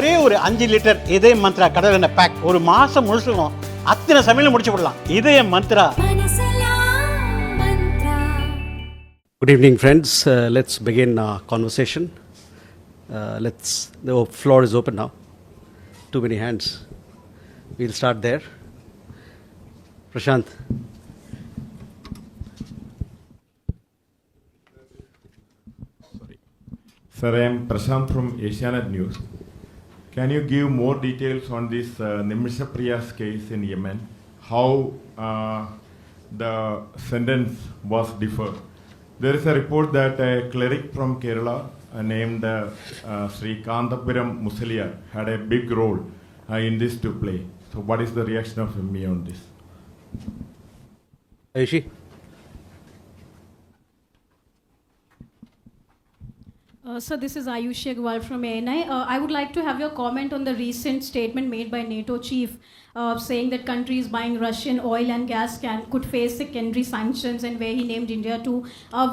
ஒரே ஒரு 5 லிட்டர் இதய மந்த்ரா கடல் எண்ணெய் பேக் ஒரு மாசம் முழுசுக்கும் அத்தனை சமையலும் முடிச்சு விடலாம். இதய Mantra. Good evening, friends. Let's begin our conversation. The floor is open now. Too many hands. We'll start there. Prashant. Sir, I am Prashant from Asianet News. Can you give more details on this Nimisha Priya's case in Yemen? How the sentence was deferred? There is a report that a cleric from Kerala named Sri Kantapuram Musaliar had a big role in this to play. So what is the reaction of me on this? Ayushi. So this is Ayushi Agrawal from ANI. I would like to have your comment on the recent statement made by NATO chief saying that countries buying Russian oil and gas could face secondary sanctions, and where he named India too.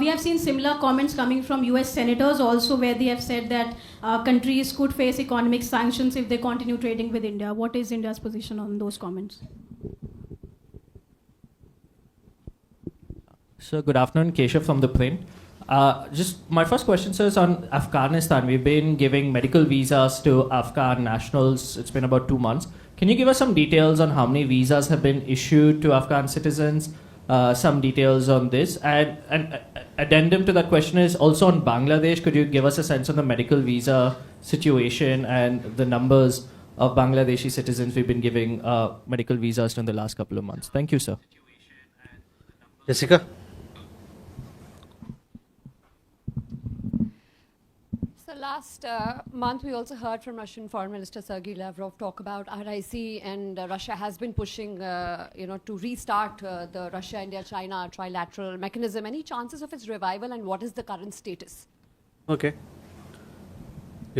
We have seen similar comments coming from US senators also, where they have said that countries could face economic sanctions if they continue trading with India. What is India's position on those comments? So good afternoon, Keshav from the print. Just my first question, sir, is on Afghanistan. We've been giving medical visas to Afghan nationals. It's been about 2 months. Can you give us some details on how many visas have been issued to Afghan citizens? Some details on this. And addendum to that question is also on Bangladesh. Could you give us a sense on the medical visa situation and the numbers of Bangladeshi citizens we've been giving medical visas to in the last couple of months? Thank you, sir. Jessica. Last month, we also heard from Russian Foreign Minister Sergei Lavrov talk about RIC, and Russia has been pushing, to restart the Russia-India-China trilateral mechanism. Any chances of its revival, and what is the current status? Okay.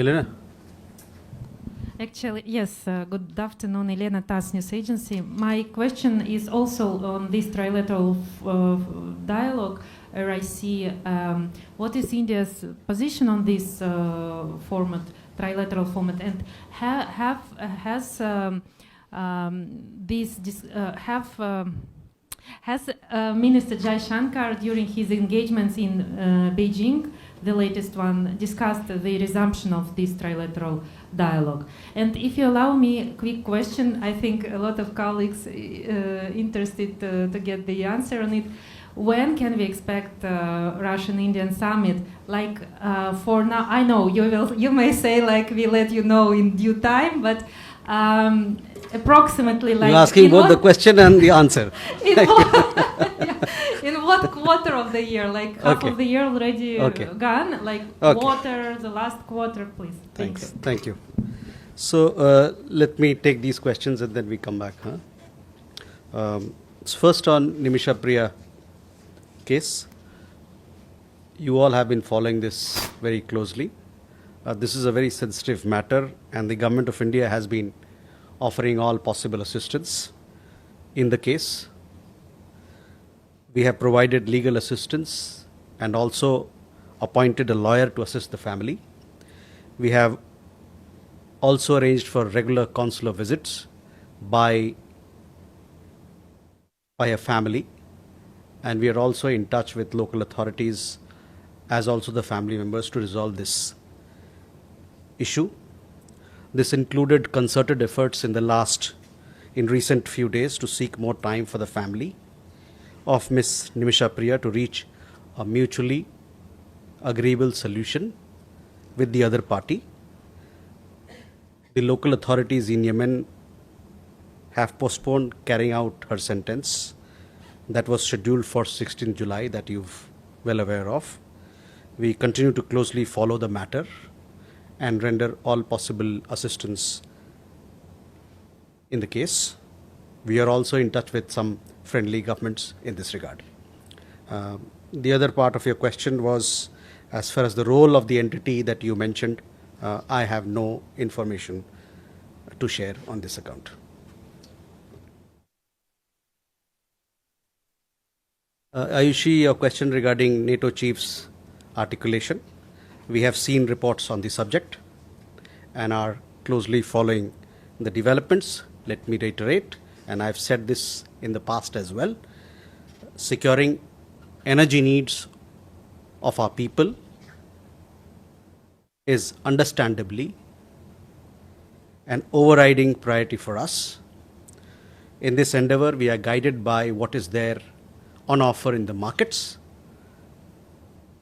Elena. Actually, yes. Good afternoon, Elena, TASS News Agency. My question is also on this trilateral dialogue. RIC. What is India's position on this format, trilateral format, and has Minister Jaiswal during his engagements in Beijing, the latest one, discussed the resumption of this trilateral dialogue? And if you allow me a quick question, I think a lot of colleagues interested to get the answer on it. When can we expect Russian-Indian summit? Like for now, I know you may say like we let you know in due time, but approximately like. You're asking both the question and the answer. In what quarter of the year? Like half of the year already gone? Like quarter, the last quarter, please. Thanks. Thank you. So let me take these questions and then we come back. First on Nimisha Priya case. You all have been following this very closely. This is a very sensitive matter, and the government of India has been offering all possible assistance in the case. We have provided legal assistance and also appointed a lawyer to assist the family. We have also arranged for regular consular visits by a family. And we are also in touch with local authorities as also the family members to resolve this issue. This included concerted efforts in recent few days to seek more time for the family of Miss Nimisha Priya to reach a mutually agreeable solution with the other party. The local authorities in Yemen have postponed carrying out her sentence that was scheduled for 16th July that you're well aware of. We continue to closely follow the matter and render all possible assistance in the case. We are also in touch with some friendly governments in this regard. The other part of your question was as far as the role of the entity that you mentioned. I have no information to share on this account. Ayushi, your question regarding NATO chief's articulation. We have seen reports on the subject and are closely following the developments. Let me reiterate, and I've said this in the past as well, securing energy needs of our people is understandably an overriding priority for us. In this endeavor, we are guided by what is there on offer in the markets,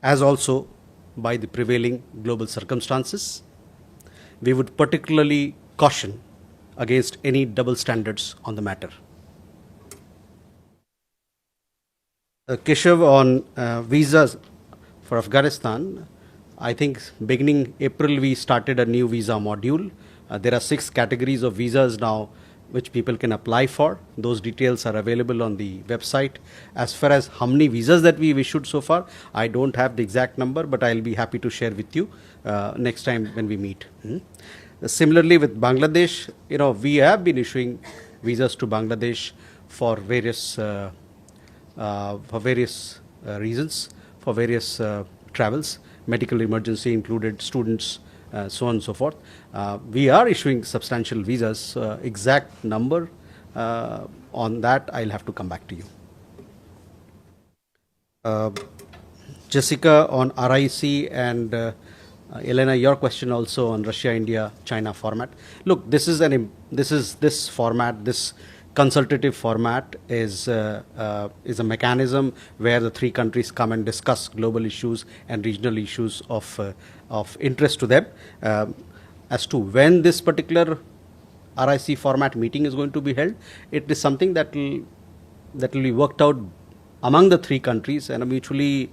as also by the prevailing global circumstances. We would particularly caution against any double standards on the matter. Keshav, on visas for Afghanistan, I think beginning April we started a new visa module. There are 6 categories of visas now which people can apply for. Those details are available on the website. As far as how many visas that we've issued so far, I don't have the exact number, but I'll be happy to share with you next time when we meet. Similarly, with Bangladesh, we have been issuing visas to Bangladesh for various reasons, for various travels, medical emergency included, students, so on and so forth. We are issuing substantial visas. Exact number on that, I'll have to come back to you. Jessica, on RIC, and Elena, your question also on Russia, India, China format. Look, this format, this consultative format is a mechanism where the 3 countries come and discuss global issues and regional issues of interest to them. As to when this particular RIC format meeting is going to be held, it is something that will be worked out among the 3 countries in a mutually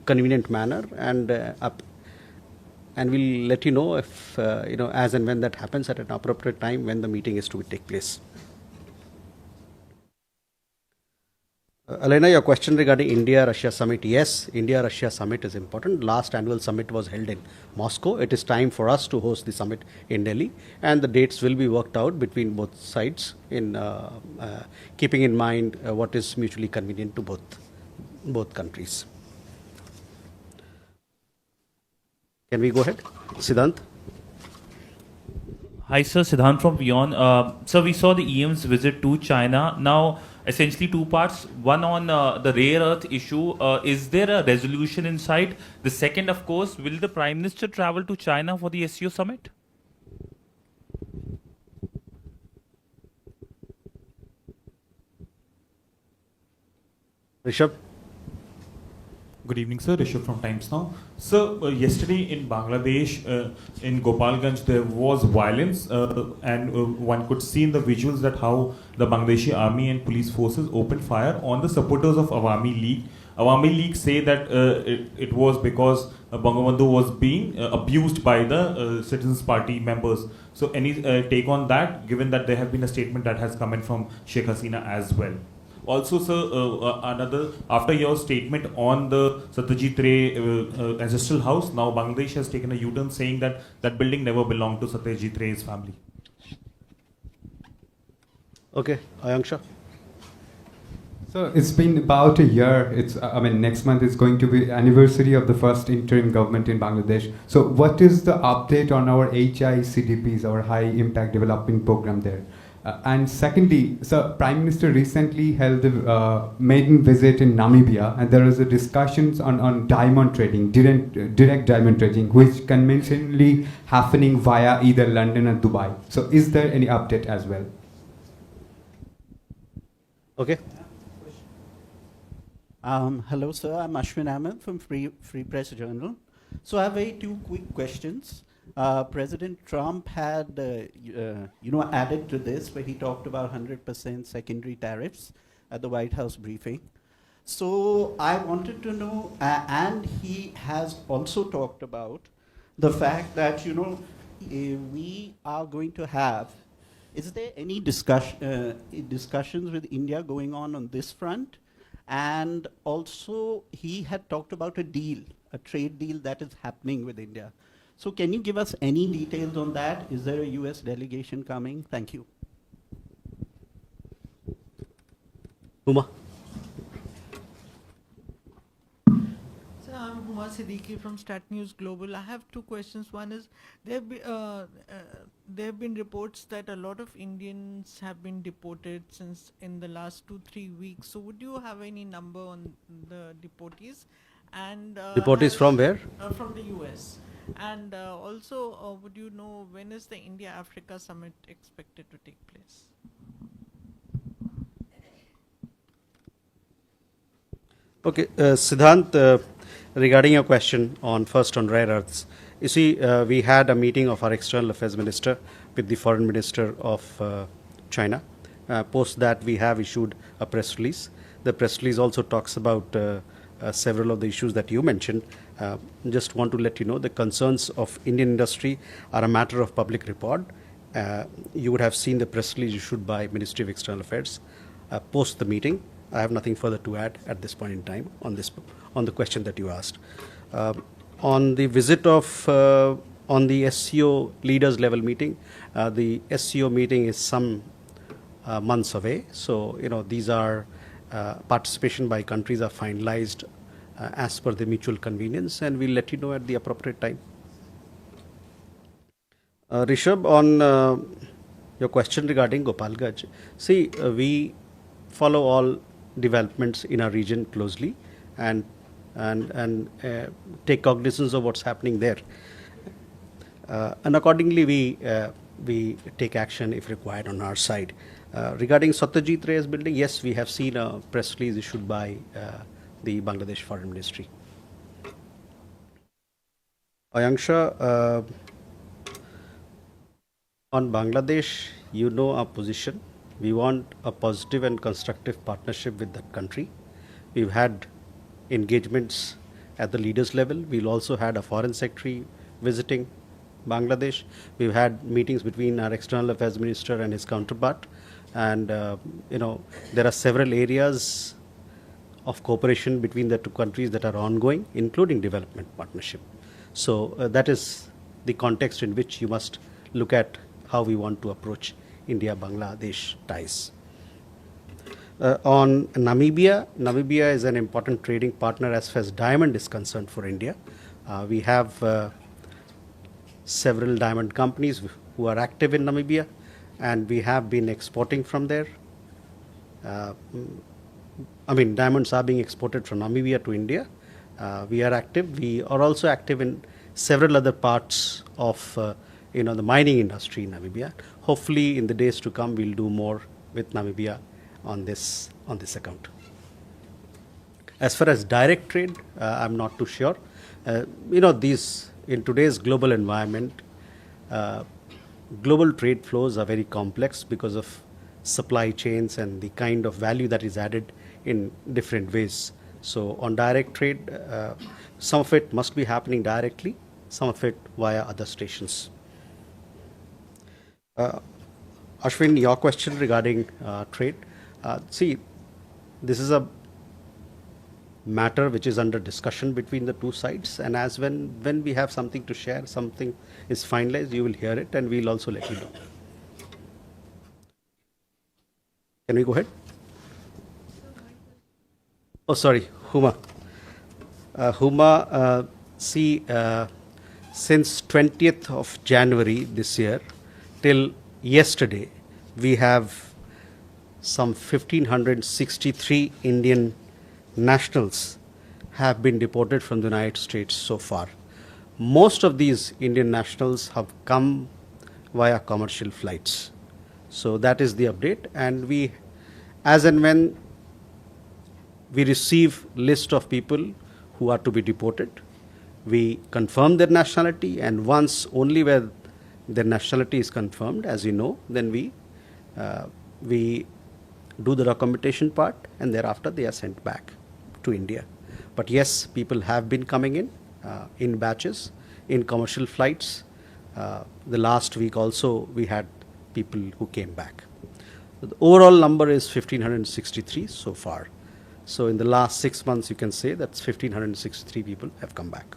convenient manner, and we'll let you know if as and when that happens at an appropriate time when the meeting is to take place. Elena, your question regarding India-Russia summit. Yes, India-Russia summit is important. Last annual summit was held in Moscow. It is time for us to host the summit in Delhi, and the dates will be worked out between both sides in keeping in mind what is mutually convenient to both countries. Can we go ahead? Siddhant? Hi, sir. Siddhant from Beyond. Sir, we saw the EM's visit to China. Now, essentially 2 parts. One on the rare earth issue. Is there a resolution in sight? The second, of course, will the Prime Minister travel to China for the SCO summit? Rishabh? Good evening, sir. Rishabh from Times Now. Sir, yesterday in Bangladesh, in Gopalganj, there was violence, and one could see in the visuals that how the Bangladeshi army and police forces opened fire on the supporters of Awami League. Awami League say that it was because Bangabandhu was being abused by the Citizens Party members. So any take on that, given that there have been a statement that has come in from Sheikh Hasina as well? Also, sir, after your statement on the Satyajit Ray ancestral house, now Bangladesh has taken a U-turn saying that that building never belonged to Satyajit Ray's family. Okay, Ayanksha. So it's been about a year. Next month is going to be anniversary of the first interim government in Bangladesh. So what is the update on our HICDPs, our High Impact Development Program there? And secondly, so Prime Minister recently held a maiden visit in Namibia, and there was a discussions on diamond trading, direct diamond trading, which conventionally happening via either London or Dubai. So is there any update as well? Okay. Hello, sir. I'm Ashwin Ahmed from Free Press Journal. So I have 2 quick questions. President Trump had, added to this where he talked about 100% secondary tariffs at the White House briefing. So I wanted to know, and he has also talked about the fact that, we are going to have, is there any discussions with India going on this front? And also he had talked about a trade deal that is happening with India. So can you give us any details on that? Is there a US delegation coming? Thank you. Uma. So I'm Uma Siddiqui from Stat News Global. I have two questions. One is there have been reports that a lot of Indians have been deported since in the last 2-3 weeks. So would you have any number on the deportees? And Deportees from where? From the US. And also, would you know when is the India-Africa summit expected to take place? Okay, Siddhant, regarding your question on first on rare earths, you see, we had a meeting of our external affairs minister with the foreign minister of China. Post that, we have issued a press release. The press release also talks about several of the issues that you mentioned. Just want to let you know the concerns of Indian industry are a matter of public report. You would have seen the press release issued by Ministry of External Affairs post the meeting. I have nothing further to add at this point in time on the question that you asked. On the visit of on the SCO leaders level meeting, the SCO meeting is some months away. So these are participation by countries are finalized as per the mutual convenience, and we'll let you know at the appropriate time. Rishabh, on your question regarding Gopalganj, see, we follow all developments in our region closely and take cognizance of what's happening there, and accordingly we take action if required on our side. Regarding Satyajit Ray's building, yes, we have seen a press release issued by the Bangladesh Foreign Ministry. Ayanksha, on Bangladesh, you know our position. We want a positive and constructive partnership with that country. We've had engagements at the leaders level. We'll also had a foreign secretary visiting Bangladesh. We've had meetings between our external affairs minister and his counterpart. And, there are several areas of cooperation between the two countries that are ongoing, including development partnership. So that is the context in which you must look at how we want to approach India-Bangladesh ties. On Namibia, Namibia is an important trading partner as far as diamond is concerned for India. We have several diamond companies who are active in Namibia, and we have been exporting from there. Diamonds are being exported from Namibia to India. We are active. We are also active in several other parts of the mining industry in Namibia. Hopefully, in the days to come, we'll do more with Namibia on this account. As far as direct trade, I'm not too sure. These in today's global environment, global trade flows are very complex because of supply chains and the kind of value that is added in different ways. So on direct trade, some of it must be happening directly, some of it via other stations. Ashwin, your question regarding trade. See, this is a matter which is under discussion between the two sides, and as when we have something to share, something is finalized, you will hear it, and we'll also let you know. Can we go ahead? Oh, sorry, Huma. See, since 20th of January this year till yesterday, we have some 1,563 Indian nationals have been deported from the United States so far. Most of these Indian nationals have come via commercial flights. So that is the update, and we, as and when we receive list of people who are to be deported, we confirm their nationality, and once only where their nationality is confirmed, as you know, then we do the documentation part, and thereafter they are sent back to India. But yes, people have been coming in batches, in commercial flights. The last week also we had people who came back. The overall number is 1,563 so far. So in the last 6 months, you can say that's 1,563 people have come back.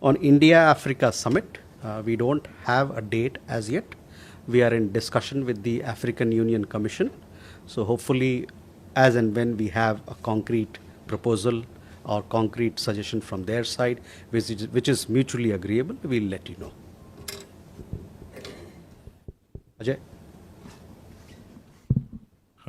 On India-Africa Summit, we don't have a date as yet. We are in discussion with the African Union Commission. So hopefully, as and when we have a concrete proposal or concrete suggestion from their side, which is mutually agreeable, we'll let you know. Ajay?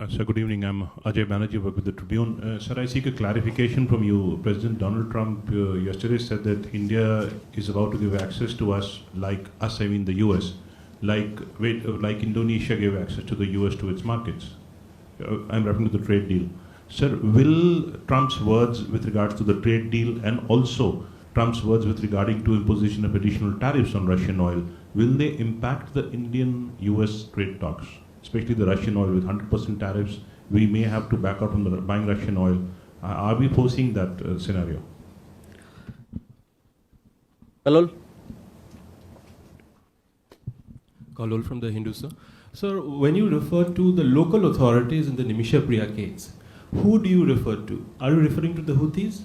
Sir, good evening. I'm Ajay Banerjee, work with the Tribune. Sir, I seek a clarification from you. President Donald Trump yesterday said that India is about to give access to us, I mean the US, like Indonesia gave access to the US to its markets. I'm referring to the trade deal. Sir, will Trump's words with regards to the trade deal and also Trump's words with regarding to imposition of additional tariffs on Russian oil, will they impact the Indian-US trade talks? Especially the Russian oil with 100% tariffs, we may have to back out from buying Russian oil. Are we foreseeing that scenario? Kalol? Kalol from the Hindu, sir. Sir, when you refer to the local authorities in the Nimisha Priya case, who do you refer to? Are you referring to the Houthis?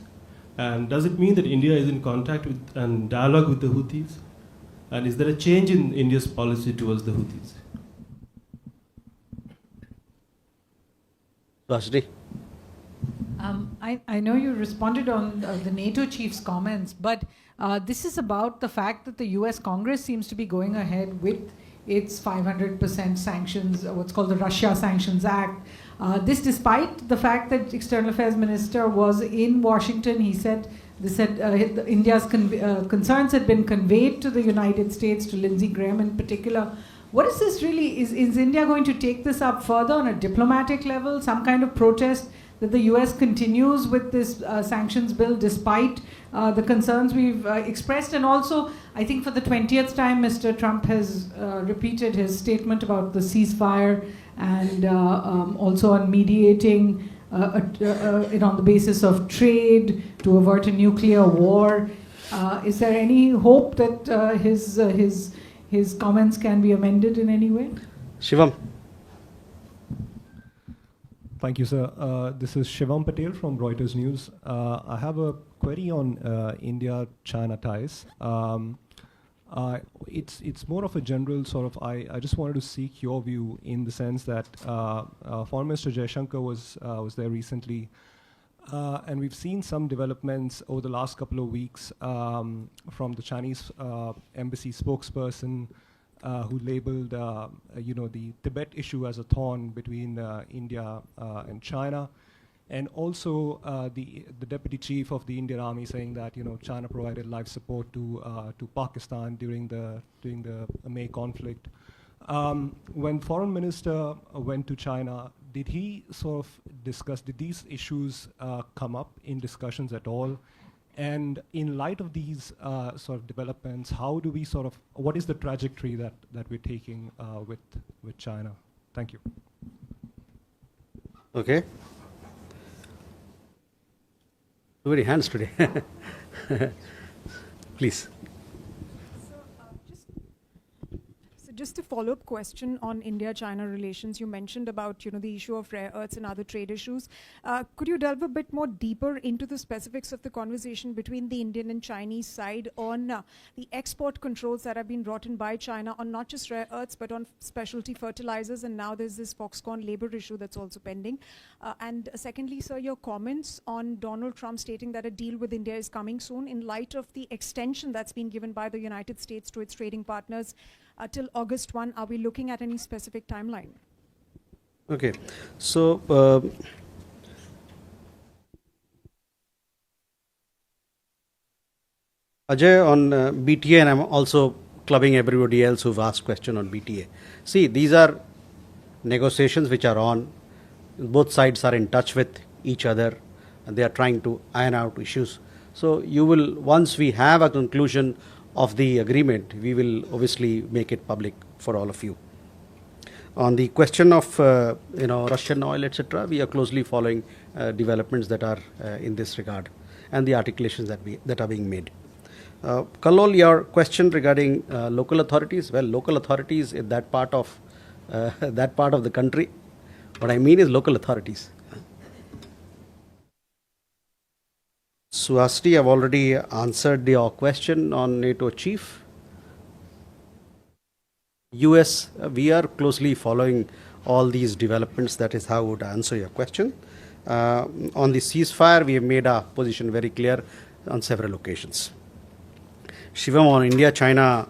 And does it mean that India is in contact with and dialogue with the Houthis? And is there a change in India's policy towards the Houthis? Rashdi? I know you responded on the NATO chief's comments, but this is about the fact that the US Congress seems to be going ahead with its 500% sanctions, what's called the Russia Sanctions Act. This despite the fact that External Affairs Minister was in Washington. He said India's concerns had been conveyed to the United States, to Lindsey Graham in particular. What is this really? Is India going to take this up further on a diplomatic level, some kind of protest that the US continues with this sanctions bill despite the concerns we've expressed? And also, I think for the 20th time, Mr. Trump has repeated his statement about the ceasefire and also on mediating it on the basis of trade to avert a nuclear war. Is there any hope that his comments can be amended in any way? Shivam? Thank you, sir. This is Shivam Patel from Reuters News. I have a query on India-China ties. It's more of a general sort of, I just wanted to seek your view in the sense that Foreign Minister Jaishankar was there recently, and we've seen some developments over the last couple of weeks from the Chinese embassy spokesperson who labeled the Tibet issue as a thorn between India and China, and also the deputy chief of the Indian Army saying that China provided life support to Pakistan during the May conflict. When Foreign Minister went to China, did he sort of discuss, did these issues come up in discussions at all? And in light of these sort of developments, how do we what is the trajectory that we're taking with China? Thank you. Okay. Too many hands today. Please. Just a follow-up question on India-China relations. You mentioned about the issue of rare earths and other trade issues. Could you delve a bit more deeper into the specifics of the conversation between the Indian and Chinese side on the export controls that have been brought in by China on not just rare earths but on specialty fertilizers, and now there's this Foxconn labor issue that's also pending. And secondly, sir, your comments on Donald Trump stating that a deal with India is coming soon in light of the extension that's been given by the United States to its trading partners till August 1. Are we looking at any specific timeline? Okay. So, Ajay, on BTA, and I'm also clubbing everybody else who've asked question on BTA. See, these are negotiations which are on. Both sides are in touch with each other and they are trying to iron out issues. So you will, once we have a conclusion of the agreement, we will obviously make it public for all of you. On the question of Russian oil, etc., we are closely following developments that are in this regard and the articulations that are being made. Kalol, your question regarding local authorities. Well, local authorities in that part of the country. What I mean is local authorities. Suhasini, I've already answered your question on NATO chief. US, we are closely following all these developments. That is how I would answer your question. On the ceasefire, we have made our position very clear on several occasions. Shivam, on India-China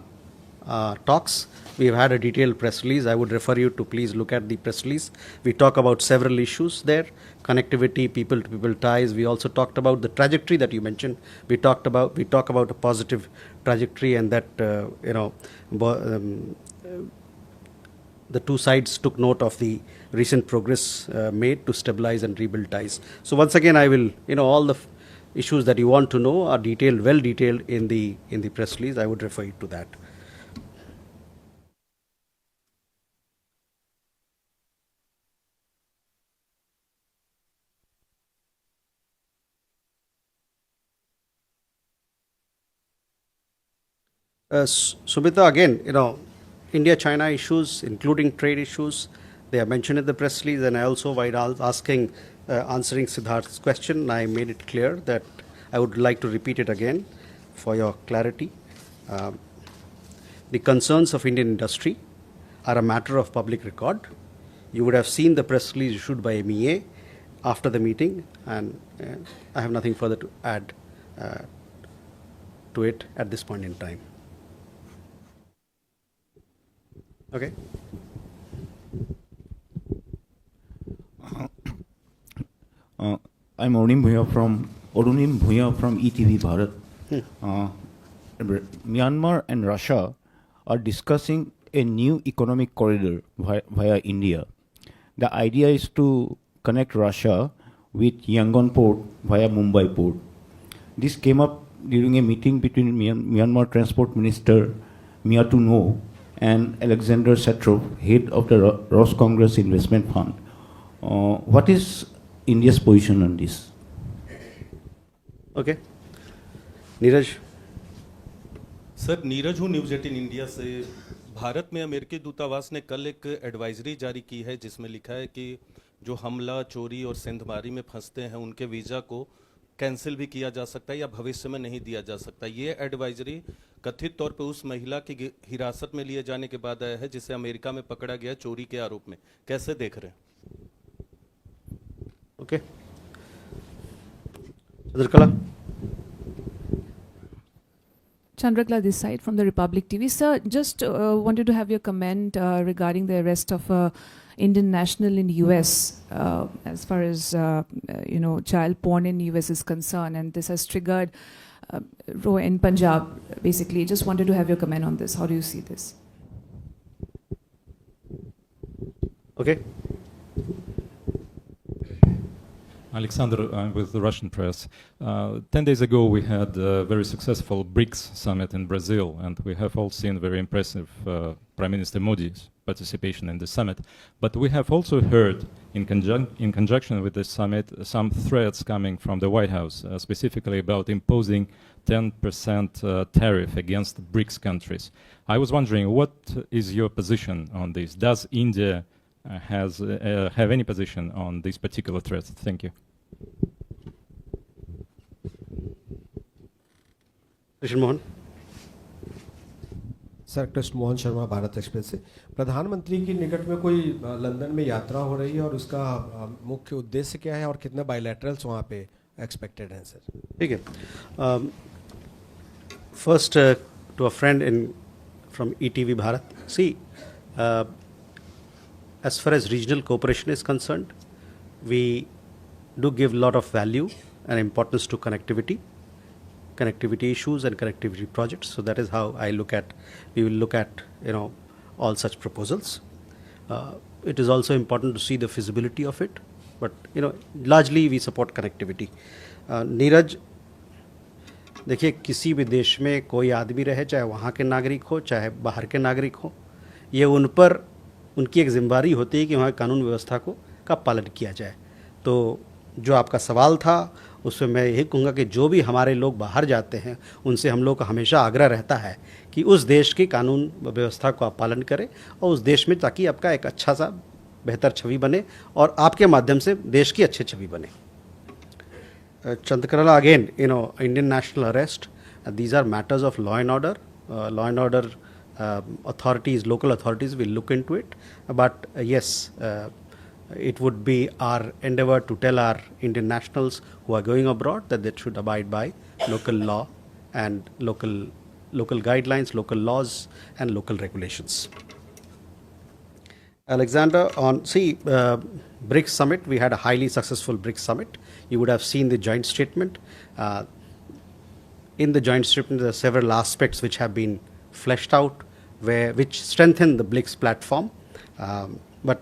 talks, we have had a detailed press release. I would refer you to please look at the press release. We talk about several issues there: connectivity, people-to-people ties. We also talked about the trajectory that you mentioned. We talk about a positive trajectory, and that the two sides took note of the recent progress made to stabilize and rebuild ties. So once again, I will, all the issues that you want to know are detailed, well detailed in the press release. I would refer you to that. Sumita, again, India-China issues, including trade issues, they are mentioned in the press release, and I also, while answering Siddharth's question, I made it clear that I would like to repeat it again for your clarity. The concerns of Indian industry are a matter of public record. You would have seen the press release issued by MEA after the meeting, and I have nothing further to add to it at this point in time. Okay. I'm Orunim Bhuya from ETV Bharat. Myanmar and Russia are discussing a new economic corridor via India. The idea is to connect Russia with Yangon port via Mumbai port. This came up during a meeting between Myanmar Transport Minister Miatu No and Alexander Satrov, head of the Ross Congress Investment Fund. What is India's position on this? Okay. Neeraj. Sir, Neeraj हूँ news 18 India से। भारत में अमेरिकी दूतावास ने कल एक advisory जारी की है जिसमें लिखा है कि जो हमला, चोरी और सेंधमारी में फंसते हैं उनके वीज़ा को कैंसिल भी किया जा सकता है या भविष्य में नहीं दिया जा सकता। ये एडवाइजरी कथित तौर पे उस महिला की हिरासत में लिए जाने के बाद आया है जिसे अमेरिका में पकड़ा गया चोरी के आरोप में। कैसे देख रहे हैं? Okay. Chandrakala. Chandrakala this side from the Republic TV. Sir, just wanted to have your comment regarding the arrest of Indian national in US as far as child porn in US is concerned, and this has triggered row in Punjab basically. Just wanted to have your comment on this. How do you see this? Okay. Alexander, with the Russian press. 10 days ago, we had a very successful BRICS summit in Brazil, and we have all seen very impressive Prime Minister Modi's participation in the summit. But we have also heard, in conjunction with this summit, some threats coming from the White House, specifically about imposing 10% tariff against BRICS countries. I was wondering, what is your position on this? Does India have any position on these particular threats? Thank you. Krishna Mohan. Sir, Krishna Mohan Sharma, Bharat express से। प्रधानमंत्री की निकट में कोई London में यात्रा हो रही है और उसका मुख्य उद्देश्य क्या है और कितने बायलैटरल्स वहाँ पे एक्सपेक्टेड हैं सर? ठीक है. First, to a friend from ETV Bharat. See, as far as regional cooperation is concerned, we do give a lot of value and importance to connectivity issues and connectivity projects. So that is how we will look at all such proposals. It is also important to see the feasibility of it, but largely we support connectivity. Neeraj, देखिए, किसी भी देश में कोई आदमी रहे, चाहे वहाँ के नागरिक हो चाहे बाहर के नागरिक हो, ये उन पर उनकी एक जिम्मेदारी होती है कि वहाँ कानून व्यवस्था का पालन किया जाए. तो जो आपका सवाल था उसमें मैं यही कहूँगा कि जो भी हमारे लोग बाहर जाते हैं उनसे हम लोग का हमेशा आग्रह रहता है कि उस देश की कानून व्यवस्था को आप पालन करें और उस देश में, ताकि आपका एक अच्छा सा बेहतर छवि बने और आपके माध्यम से देश की अच्छी छवि बने. Chandrakarala, again, Indian national arrest, these are matters of law and order. Authorities, local authorities will look into it. But yes, it would be our endeavor to tell our Indian nationals who are going abroad that they should abide by local law and local guidelines, local laws, and local regulations. Alexander, on BRICS summit, we had a highly successful BRICS summit. You would have seen the joint statement. In the joint statement, there are several aspects which have been fleshed out, which strengthen the BRICS platform. But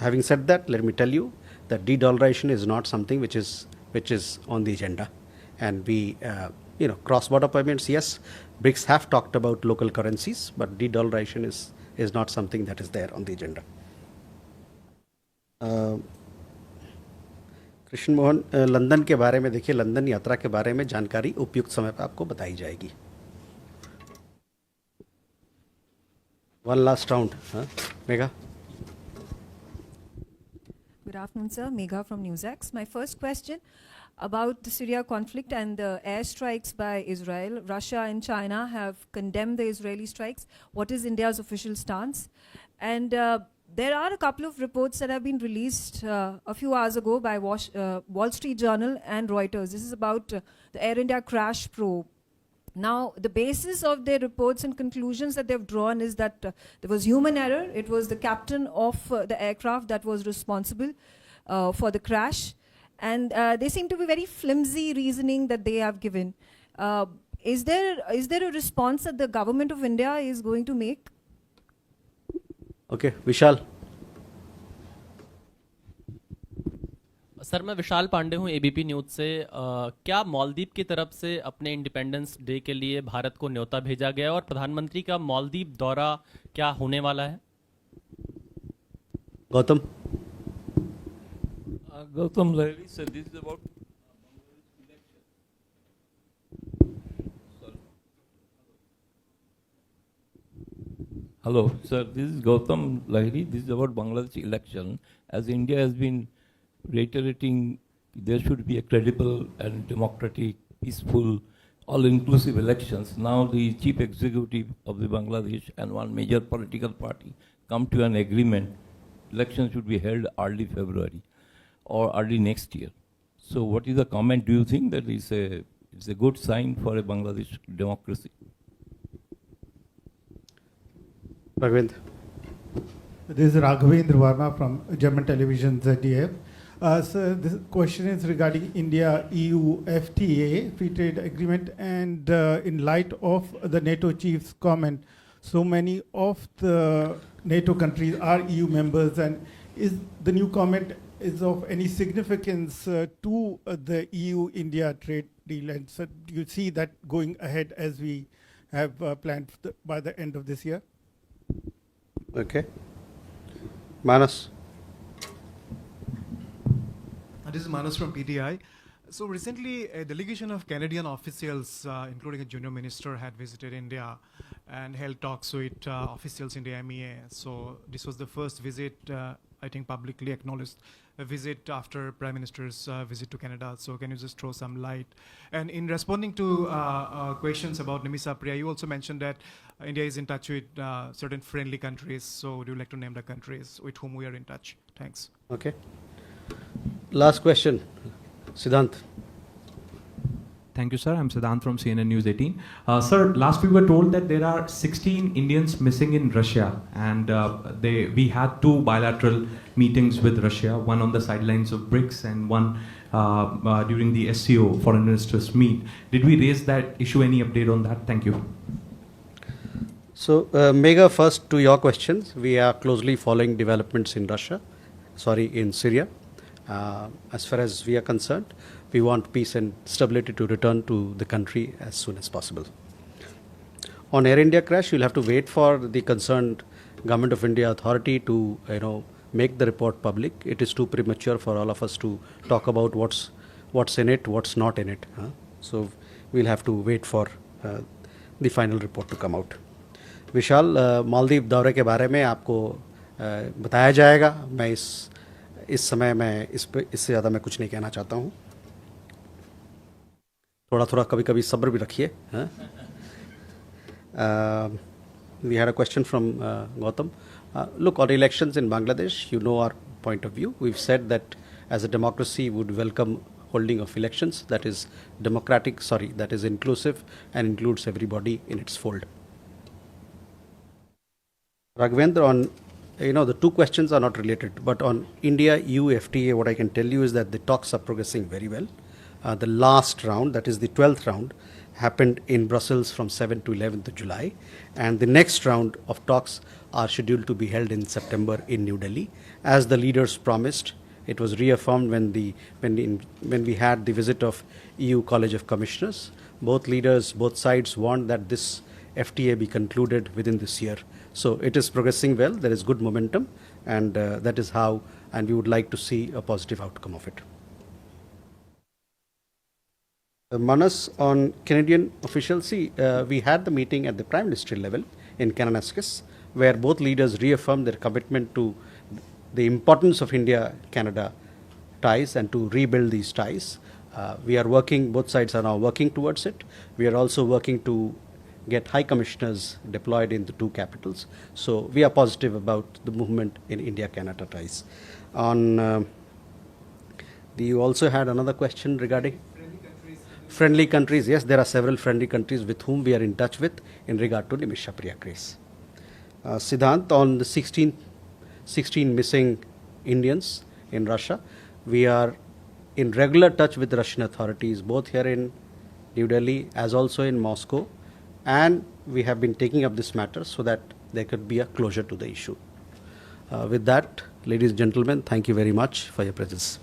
having said that, let me tell you that de-dollarization is not something which is on the agenda. And we, cross-border payments, yes, BRICS have talked about local currencies, but de-dollarization is not something that is there on the agenda. Krishna Mohan, London के बारे में देखिए, London यात्रा के बारे में जानकारी उपयुक्त समय पर आपको बताई जाएगी. One last round, Megha. Good afternoon, sir. Megha from NewsX. My first question about the Syria conflict and the airstrikes by Israel. Russia and China have condemned the Israeli strikes. What is India's official stance? And there are a couple of reports that have been released a few hours ago by Wall Street Journal and Reuters. This is about the Air India crash probe. Now, the basis of their reports and conclusions that they've drawn is that there was human error. It was the captain of the aircraft that was responsible for the crash. And they seem to be very flimsy reasoning that they have given. Is there a response that the government of India is going to make? Okay, Vishal. Sir, मैं विशाल पांडे हूँ ABP news से. क्या मालदीव की तरफ से अपने independence day के लिए भारत को न्योता भेजा गया और प्रधानमंत्री का मालदीव दौरा क्या होने वाला है? Gautam. Gautam Lahiri said this is about Hello, sir. This is Gautam Lahiri. This is about Bangladesh election. As India has been reiterating, there should be a credible and democratic, peaceful, all-inclusive elections. Now the chief executive of the Bangladesh and one major political party come to an agreement. Elections should be held early February or early next year. So what is the comment? Do you think that it's a good sign for a Bangladesh democracy? Raghavendra. This is Raghavendra Verma from German television ZDF. So this question is regarding India-EU FTA, Free Trade Agreement, and in light of the NATO chief's comment, so many of the NATO countries are EU members, and is the new comment is of any significance to the EU-India trade deal? And so do you see that going ahead as we have planned by the end of this year? Okay. Manas. This is Manas from PTI. So recently, a delegation of Canadian officials, including a junior minister, had visited India and held talks with officials in the MEA. So this was the first visit, I think publicly acknowledged, a visit after Prime Minister's visit to Canada. So can you just throw some light? And in responding to questions about Nimisha, Priya, you also mentioned that India is in touch with certain friendly countries. So would you like to name the countries with whom we are in touch? Thanks. Okay. Last question, Siddhant. Thank you, sir. I'm Siddhant from CNN News 18. Sir, last we were told that there are 16 Indians missing in Russia, and we had two bilateral meetings with Russia, one on the sidelines of BRICS and one during the SCO foreign ministers meet. Did we raise that issue? Any update on that? Thank you. So, Megha, first to your questions, we are closely following developments in in Syria. As far as we are concerned, we want peace and stability to return to the country as soon as possible. On Air India crash, you'll have to wait for the concerned Government of India authority to make the report public. It is too premature for all of us to talk about what's in it, what's not in it. So we'll have to wait for the final report to come out. विशाल, मालदीव दौरे के बारे में आपको बताया जाएगा. मैं इस समय मैं इससे ज़्यादा मैं कुछ नहीं कहना चाहता हूँ. थोड़ा कभी सब्र भी रखिए. We had a question from Gautam. Look, on elections in Bangladesh, our point of view. We've said that as a democracy we would welcome holding of elections that is that is inclusive and includes everybody in its fold. Raghavendra, on the two questions are not related, but on India-EU FTA, what I can tell you is that the talks are progressing very well. The last round, that is the 12th round, happened in Brussels from 7th to 11th of July, and the next round of talks are scheduled to be held in September in New Delhi. As the leaders promised, it was reaffirmed when we had the visit of EU College of Commissioners. Both leaders, both sides want that this FTA be concluded within this year. So it is progressing well, there is good momentum, and that is how, and we would like to see a positive outcome of it. Manas, on Canadian officials, we had the meeting at the Prime Minister level in Kananaskis, where both leaders reaffirmed their commitment to the importance of India-Canada ties and to rebuild these ties. We are working, both sides are now working towards it. We are also working to get high commissioners deployed in the two capitals. So we are positive about the movement in India-Canada ties. On you also had another question regarding friendly countries. Yes, there are several friendly countries with whom we are in touch with in regard to Nimisha Priya case. Siddhant, on the 16 missing Indians in Russia, we are in regular touch with the Russian authorities, both here in New Delhi as also in Moscow, and we have been taking up this matter so that there could be a closure to the issue. With that, ladies and gentlemen, thank you very much for your presence.